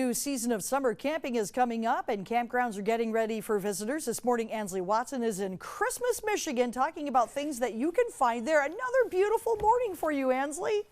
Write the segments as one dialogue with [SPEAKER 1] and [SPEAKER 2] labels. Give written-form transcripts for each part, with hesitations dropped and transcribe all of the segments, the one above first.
[SPEAKER 1] new season of summer camping is coming up and campgrounds are getting ready for visitors. This morning, Ansley Watson is in Christmas, Michigan, talking about things that you can find there. Another beautiful morning for you, Ansley.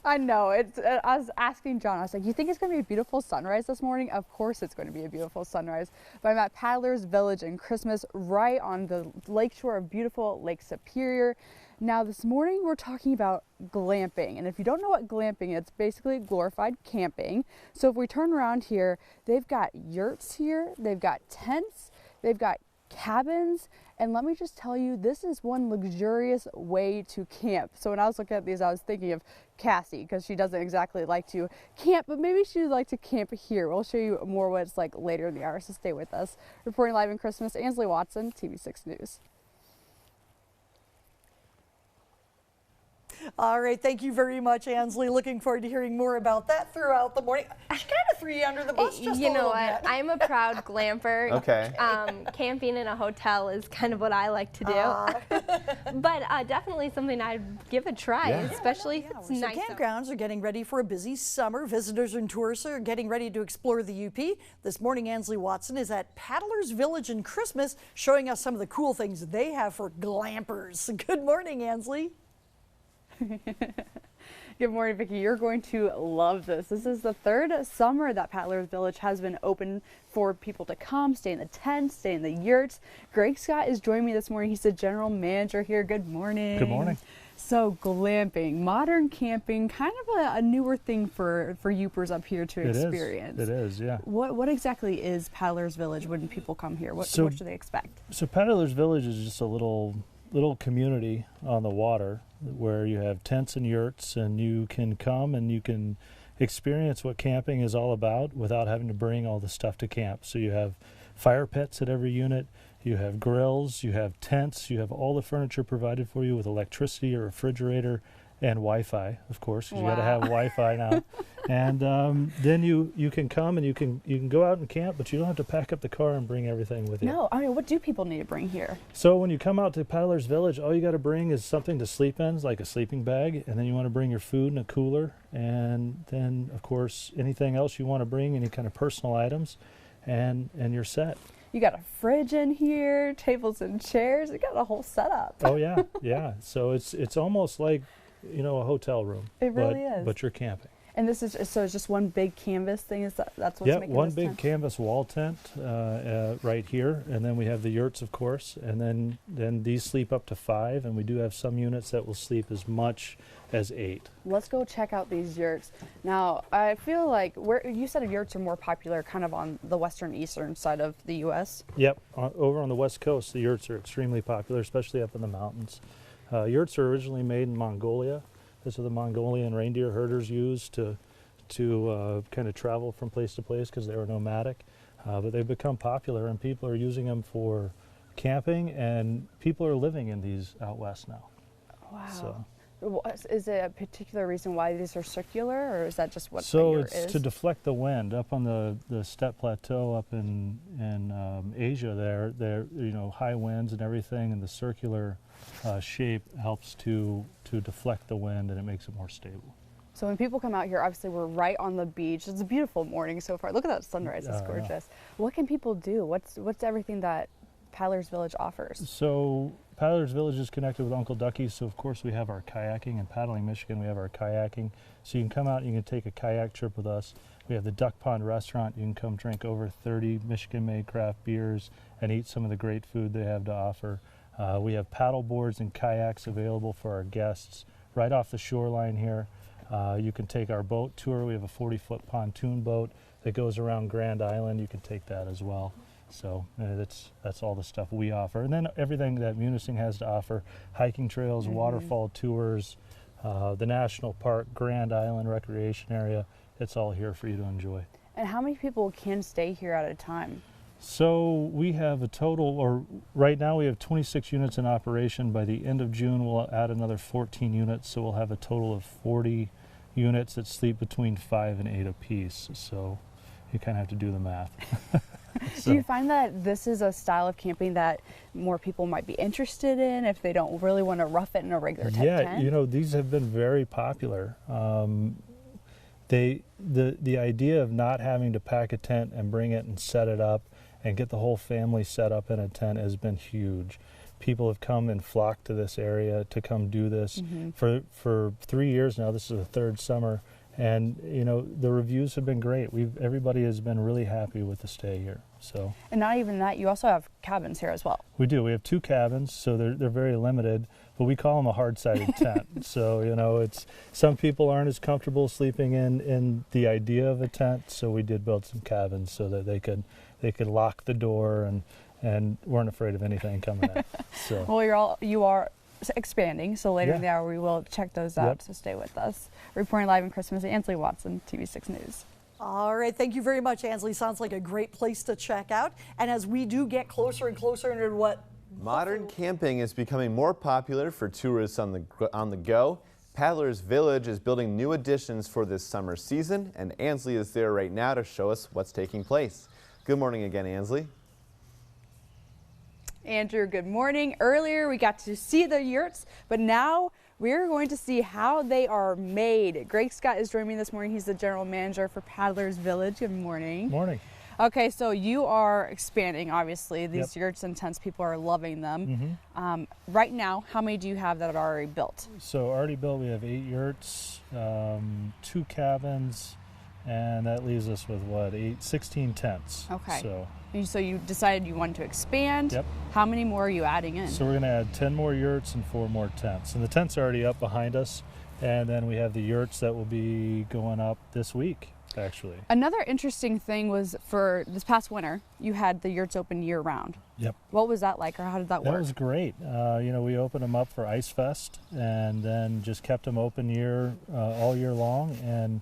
[SPEAKER 2] I know. I was asking John, I was like, you think it's going to be a beautiful sunrise this morning? Of course it's going to be a beautiful sunrise. But I'm at Paddler's Village in Christmas, right on the lakeshore of beautiful Lake Superior. Now this morning we're talking about glamping, and if you don't know what glamping is, it's basically glorified camping. So if we turn around here, they've got yurts here, they've got tents, they've got cabins, and let me just tell you, this is one luxurious way to camp. So when I was looking at these, I was thinking of Cassie, because she doesn't exactly like to camp, but maybe she'd like to camp here. We'll show you more what it's like later in the hour, so stay with us. Reporting live in Christmas, Ansley Watson, TV6 News.
[SPEAKER 1] All right, thank you very much, Ansley. Looking forward to hearing more about that throughout the morning. She kind of threw you under the bus just a little bit.
[SPEAKER 3] You know what? I'm a proud glamper.
[SPEAKER 4] Okay.
[SPEAKER 3] Camping in a hotel is kind of what I like to do. But definitely something I'd give a try, especially if it's nice.
[SPEAKER 1] Campgrounds are getting ready for a busy summer. Visitors and tourists are getting ready to explore the UP. This morning, Ansley Watson is at Paddler's Village in Christmas, showing us some of the cool things they have for glampers. Good morning, Ansley.
[SPEAKER 2] Good morning, Vicki. You're going to love this. This is the third summer that Paddler's Village has been open for people to come, stay in the tents, stay in the yurts. Greg Scott is joining me this morning. He's the general manager here. Good morning.
[SPEAKER 5] Good morning.
[SPEAKER 2] So glamping, modern camping, kind of a newer thing for Yoopers up here to experience.
[SPEAKER 5] It is, yeah.
[SPEAKER 2] What exactly is Paddler's Village when people come here? What should they expect?
[SPEAKER 5] So Paddler's Village is just a little community on the water where you have tents and yurts, and you can come and you can experience what camping is all about without having to bring all the stuff to camp. So you have fire pits at every unit, you have grills, you have tents, you have all the furniture provided for you with electricity, a refrigerator, and Wi-Fi, of course, because you got to have Wi-Fi now. And then you can come and you can go out and camp, but you don't have to pack up the car and bring everything with you.
[SPEAKER 2] No, I mean, what do people need to bring here?
[SPEAKER 5] So when you come out to Paddler's Village, all you got to bring is something to sleep in, like a sleeping bag, and then you want to bring your food in a cooler, and then of course anything else you want to bring, any kind of personal items, and you're set.
[SPEAKER 2] You got a fridge in here, tables and chairs. You got a whole setup.
[SPEAKER 5] Oh yeah, yeah. So it's almost like, you know, a hotel room.
[SPEAKER 2] It really is.
[SPEAKER 5] But you're camping.
[SPEAKER 2] And this is it's just one big canvas thing. That's what's making this
[SPEAKER 5] one big
[SPEAKER 2] tent?
[SPEAKER 5] canvas wall tent right here, and then we have the yurts, of course, and then these sleep up to 5, and we do have some units that will sleep as much as 8.
[SPEAKER 2] Let's go check out these yurts. Now, I feel like you said yurts are more popular kind of on the western eastern side of the U.S.
[SPEAKER 5] Yep, over on the west coast, the yurts are extremely popular, especially up in the mountains. Yurts are originally made in Mongolia. This is the Mongolian reindeer herders used to kind of travel from place to place because they were nomadic. But they've become popular, and people are using them for camping, and people are living in these out west now.
[SPEAKER 2] Wow.
[SPEAKER 5] So.
[SPEAKER 2] Is it a particular reason why these are circular, or is that just what
[SPEAKER 5] so
[SPEAKER 2] the yurt
[SPEAKER 5] it's
[SPEAKER 2] is?
[SPEAKER 5] to deflect the wind up on the steppe plateau up in Asia. There you know, high winds and everything, and the circular shape helps to deflect the wind, and it makes it more stable.
[SPEAKER 2] So when people come out here, obviously we're right on the beach. It's a beautiful morning so far. Look at that sunrise; it's gorgeous. Yeah. What can people do? What's everything that Paddler's Village offers?
[SPEAKER 5] So Paddler's Village is connected with Uncle Ducky's, so of course we have our kayaking. In Paddling, Michigan, we have our kayaking. So you can come out and you can take a kayak trip with us. We have the Duck Pond restaurant. You can come drink over 30 Michigan-made craft beers and eat some of the great food they have to offer. We have paddle boards and kayaks available for our guests right off the shoreline here. You can take our boat tour. We have a 40-foot pontoon boat that goes around Grand Island. You can take that as well. So that's all the stuff we offer. And then everything that Munising has to offer, hiking trails, waterfall tours, the national park, Grand Island Recreation Area, it's all here for you to enjoy.
[SPEAKER 2] And how many people can stay here at a time?
[SPEAKER 5] So we have a total, or right now we have 26 units in operation. By the end of June, we'll add another 14 units, so we'll have a total of 40 units that sleep between 5 and 8 apiece. So you kind of have to do the math.
[SPEAKER 2] So. Do you find that this is a style of camping that more people might be interested in if they don't really want to rough it in a regular type tent?
[SPEAKER 5] Yeah, you know, these have been very popular. The idea of not having to pack a tent and bring it and set it up and get the whole family set up in a tent has been huge. People have come and flocked to this area to come do this. For 3 years now. This is the third summer, and you know, the reviews have been great. Everybody has been really happy with the stay here. So,
[SPEAKER 2] and not even that, you also have cabins here as well.
[SPEAKER 5] We do. We have 2 cabins, so they're very limited, but we call them a hard-sided tent. So, you know, it's some people aren't as comfortable sleeping in the idea of a tent, so we did build some cabins so that they could lock the door and weren't afraid of anything coming in. So.
[SPEAKER 2] Well, you are expanding, so later in the hour we will check those out. So stay with us. Reporting live in Christmas, Ansley Watson, TV6 News.
[SPEAKER 1] All right, thank you very much, Ansley. Sounds like a great place to check out. And as we do get closer and closer into what
[SPEAKER 4] modern camping is becoming more popular for tourists on the go. Paddler's Village is building new additions for this summer season, and Ansley is there right now to show us what's taking place. Good morning again, Ansley.
[SPEAKER 2] Andrew, good morning. Earlier we got to see the yurts, but now we're going to see how they are made. Greg Scott is joining me this morning. He's the general manager for Paddler's Village. Good morning.
[SPEAKER 5] Morning.
[SPEAKER 2] Okay, so you are expanding, obviously. These yurts and tents, people are loving them. Right now, how many do you have that are already built?
[SPEAKER 5] So already built, we have 8 yurts, 2 cabins, and that leaves us with what, 16 tents.
[SPEAKER 2] Okay.
[SPEAKER 5] So
[SPEAKER 2] you decided you wanted to expand.
[SPEAKER 5] Yep.
[SPEAKER 2] How many more are you adding in?
[SPEAKER 5] So we're going to add 10 more yurts and 4 more tents. And the tents are already up behind us. And then we have the yurts that will be going up this week, actually.
[SPEAKER 2] Another interesting thing was for this past winter, you had the yurts open year round.
[SPEAKER 5] Yep.
[SPEAKER 2] What was that like, or how did that work?
[SPEAKER 5] That was great. You know, we opened them up for Ice Fest and then just kept them open all year long. And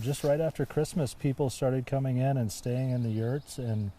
[SPEAKER 5] just right after Christmas, people started coming in and staying in the yurts and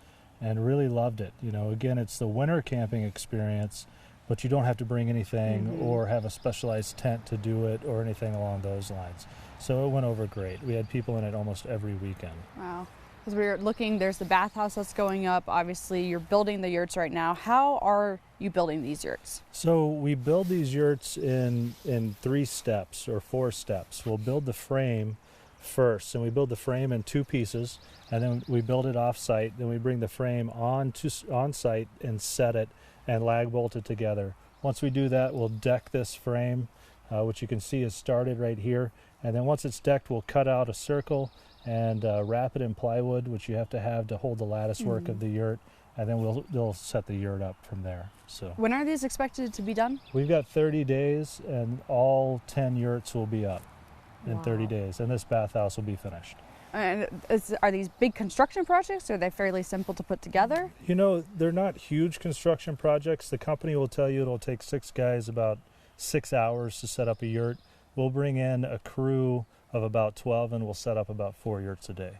[SPEAKER 5] really loved it. You know, again, it's the winter camping experience, but you don't have to bring anything or have a specialized tent to do it or anything along those lines. So it went over great. We had people in it almost every weekend.
[SPEAKER 2] Wow. As we were looking, there's the bathhouse that's going up. Obviously, you're building the yurts right now. How are you building these yurts?
[SPEAKER 5] So we build these yurts in 3 steps or 4 steps. We'll build the frame first, and we build the frame in 2 pieces, and then we build it off-site. Then we bring the frame on-site and set it and lag bolt it together. Once we do that, we'll deck this frame, which you can see is started right here. And then once it's decked, we'll cut out a circle and wrap it in plywood, which you have to hold the lattice work of the yurt, and then we'll set the yurt up from there. So
[SPEAKER 2] when are these expected to be done?
[SPEAKER 5] We've got 30 days, and all 10 yurts will be up in 30 days, and this bathhouse will be finished.
[SPEAKER 2] And are these big construction projects, or are they fairly simple to put together?
[SPEAKER 5] You know, they're not huge construction projects. The company will tell you it'll take 6 guys about 6 hours to set up a yurt. We'll bring in a crew of about 12, and we'll set up about 4 yurts a day.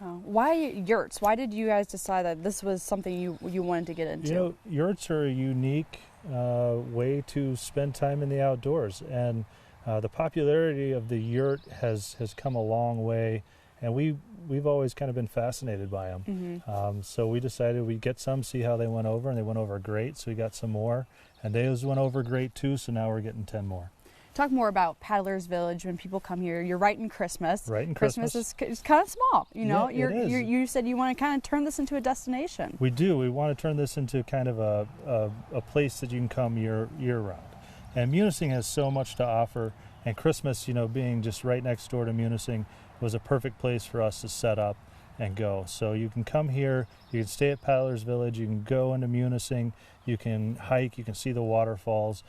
[SPEAKER 2] Oh. Why yurts? Why did you guys decide that this was something you wanted to get into?
[SPEAKER 5] You know, yurts are a unique way to spend time in the outdoors, and the popularity of the yurt has come a long way, and we've always kind of been fascinated by them. So we decided we'd get some, see how they went over, and they went over great, so we got some more, and those went over great too, so now we're getting 10 more.
[SPEAKER 2] Talk more about Paddler's Village when people come here. You're right in Christmas.
[SPEAKER 5] Right in
[SPEAKER 2] Christmas is kind of small, you know.
[SPEAKER 5] Yeah, it is.
[SPEAKER 2] You said you want to kind of turn this into a destination.
[SPEAKER 5] We do. We want to turn this into kind of a place that you can come year round. And Munising has so much to offer, and Christmas, you know, being just right next door to Munising was a perfect place for us to set up and go. So you can come here, you can stay at Paddler's Village, you can go into Munising, you can hike, you can see the waterfalls.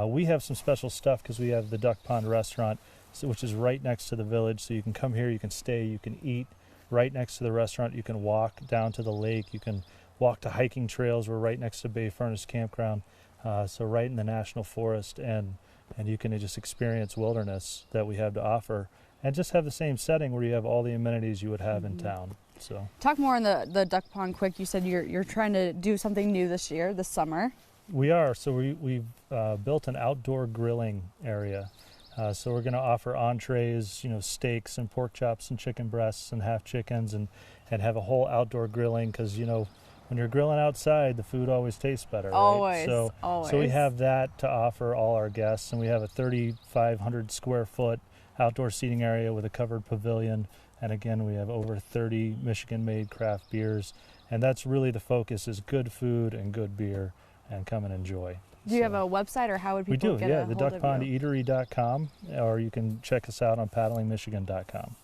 [SPEAKER 5] We have some special stuff because we have the Duck Pond restaurant, which is right next to the village. So you can come here, you can stay, you can eat right next to the restaurant. You can walk down to the lake. You can walk to hiking trails. We're right next to Bay Furnace Campground, so right in the National Forest. And you can just experience wilderness that we have to offer and just have the same setting where you have all the amenities you would have in town. So
[SPEAKER 2] talk more on the Duck Pond quick. You said you're trying to do something new this summer.
[SPEAKER 5] We are. So we've built an outdoor grilling area. So we're going to offer entrees, you know, steaks and pork chops and chicken breasts and half chickens, and have a whole outdoor grilling because, you know, when you're grilling outside, the food always tastes better.
[SPEAKER 2] Always,
[SPEAKER 5] right?
[SPEAKER 2] always.
[SPEAKER 5] So we have that to offer all our guests, and we have a 3,500 square foot outdoor seating area with a covered pavilion. And again, we have over 30 Michigan-made craft beers. And that's really the focus, is good food and good beer, and come and enjoy.
[SPEAKER 2] Do you have a website, or how would people get a hold of you?
[SPEAKER 5] We do, yeah, theduckpondeatery.com, or you can check us out on paddlingmichigan.com.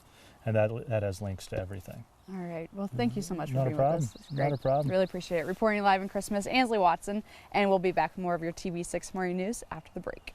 [SPEAKER 5] And that has links to everything.
[SPEAKER 2] All right. Well, thank you so much for
[SPEAKER 5] Not a
[SPEAKER 2] being
[SPEAKER 5] problem.
[SPEAKER 2] with us. It's great.
[SPEAKER 5] Not a problem.
[SPEAKER 2] Really appreciate it. Reporting live in Christmas, Ansley Watson, and we'll be back with more of your TV6 Morning News after the break.